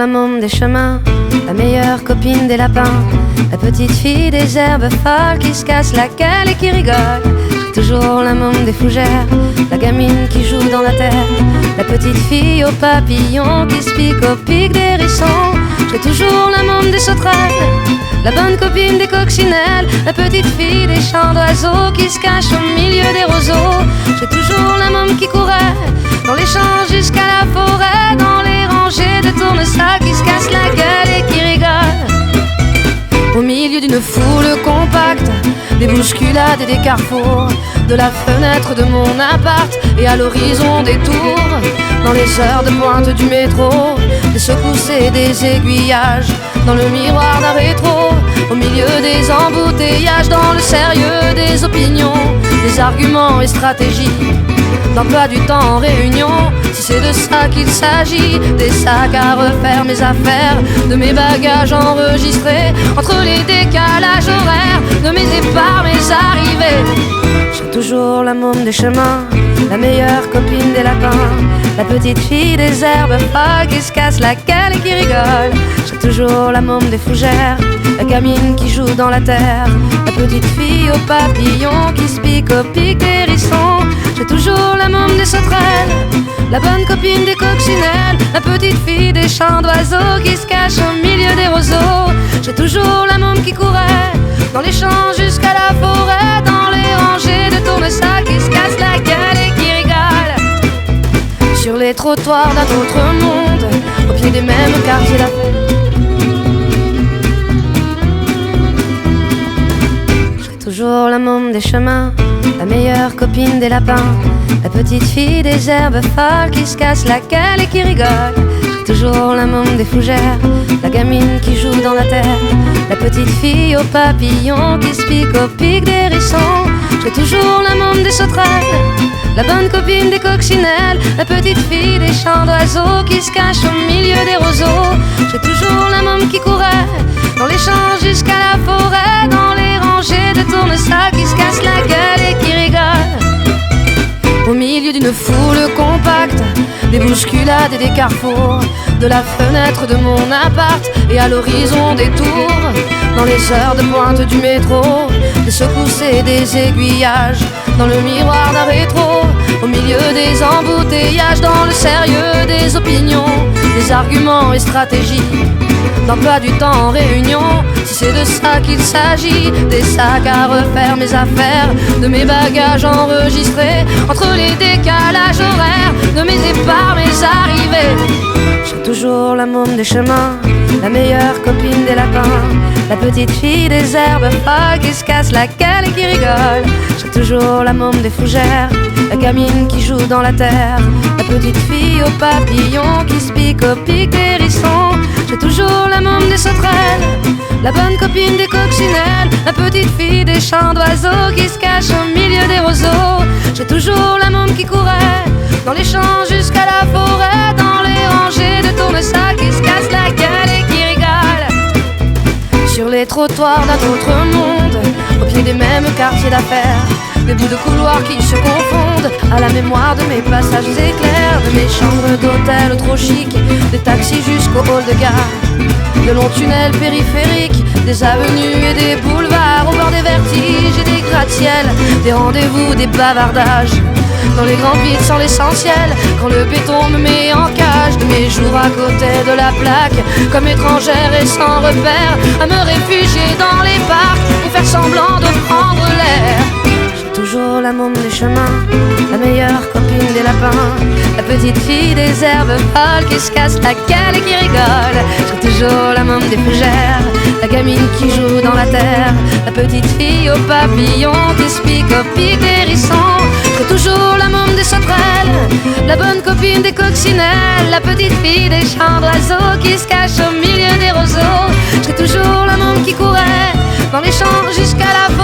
la môme des chemins, la meilleure copine des lapins, la petite fille des herbes folles qui se casse la gueule et qui rigole. J'ai toujours la môme des fougères, la gamine qui joue dans la terre, la petite fille aux papillons qui se pique au pic des hérissons. J'ai toujours la môme des sauterelles, la bonne copine des coccinelles, la petite fille des chants d'oiseaux qui se cache au milieu des roseaux. J'ai toujours la môme qui courait dans les champs jusqu'à la forêt, dans les rangées de tournesacs qui se cassent la gueule et qui rigolent. Au milieu d'une foule compacte, des bousculades et des carrefours, de la fenêtre de mon appart et à l'horizon des tours, dans les heures de pointe du métro, des secousses et des aiguillages, dans le miroir d'un rétro, au milieu des embouteillages, dans le sérieux des opinions, des arguments et stratégies, d'emploi du temps en réunion. Si c'est de ça qu'il s'agit, des sacs à refaire, mes affaires, de mes bagages enregistrés, entre les décalages horaires, de mes départs, mes arrivées. J'ai toujours la môme des chemins, la meilleure copine des lapins, la petite fille des herbes folles qui se casse la gueule et qui rigole. J'ai toujours la môme des fougères, la gamine qui joue dans la terre, la petite fille aux papillons qui se pique au pic des hérissons. J'ai toujours la môme des sauterelles, la bonne copine des coccinelles, la petite fille des chants d'oiseaux qui se cache au milieu des roseaux. J'ai toujours la môme qui courait dans les champs jusqu'à la forêt, dans les rangées de tournesacs qui se cassent la gueule et qui rigolent. Sur les trottoirs d'un autre monde, au pied des mêmes quartiers d'affaires. J'ai toujours la môme des chemins, la meilleure copine des lapins, la petite fille des herbes folles qui se casse la gueule et qui rigole. J'ai toujours la môme des fougères, la gamine qui joue dans la terre, la petite fille aux papillons qui se pique au pic des hérissons. J'ai toujours la môme des sauterelles, la bonne copine des coccinelles, la petite fille des chants d'oiseaux qui se cache au milieu des roseaux. J'ai toujours la môme qui courait dans les champs jusqu'à la forêt, dans les rangées de tournesacs qui se cassent la gueule et qui rigolent. Au milieu d'une foule compacte, des bousculades et des carrefours, de la fenêtre de mon appart et à l'horizon des tours, dans les heures de pointe du métro, des secousses et des aiguillages, dans le miroir d'un rétro, au milieu des embouteillages, dans le sérieux des opinions, des arguments et stratégies, d'emploi du temps en réunion. Si c'est de ça qu'il s'agit, des sacs à refaire, mes affaires, de mes bagages enregistrés, entre les décalages horaires, de mes départs, mes arrivées. J'ai toujours la môme des chemins, la meilleure copine des lapins, la petite fille des herbes folles qui se casse la gueule et qui rigole. J'ai toujours la môme des fougères, la gamine qui joue dans la terre, la petite fille aux papillons qui se pique au pic des hérissons. J'ai toujours la môme des sauterelles, la bonne copine des coccinelles, la petite fille des chants d'oiseaux qui se cache au milieu des roseaux. J'ai toujours la môme qui courait dans les champs jusqu'à la forêt, dans les rangées de tournesacs qui se cassent la gueule et qui rigolent. Sur les trottoirs d'un autre monde, au pied des mêmes quartiers d'affaires, des bouts de couloirs qui se confondent à la mémoire de mes passages éclairs, de mes chambres d'hôtel trop chic, des taxis jusqu'au hall de gare, de longs tunnels périphériques, des avenues et des boulevards, au bord des vertiges et des gratte-ciels, des rendez-vous, des bavardages, dans les grands vides sans l'essentiel, quand le béton me met en cage, de mes jours à côté de la plaque, comme étrangère et sans repère, à me réfugier dans les parcs pour faire semblant de prendre l'air. Toujours la môme des chemins, la meilleure copine des lapins, la petite fille des herbes folles qui se casse la gueule et qui rigole. J'ai toujours la môme des fougères, la gamine qui joue dans la terre, la petite fille aux papillons qui se pique au pic des hérissons. J'ai toujours la môme des sauterelles, la bonne copine des coccinelles, la petite fille des chants d'oiseaux qui se cache au milieu des roseaux. J'ai toujours la môme qui courait dans les champs jusqu'à la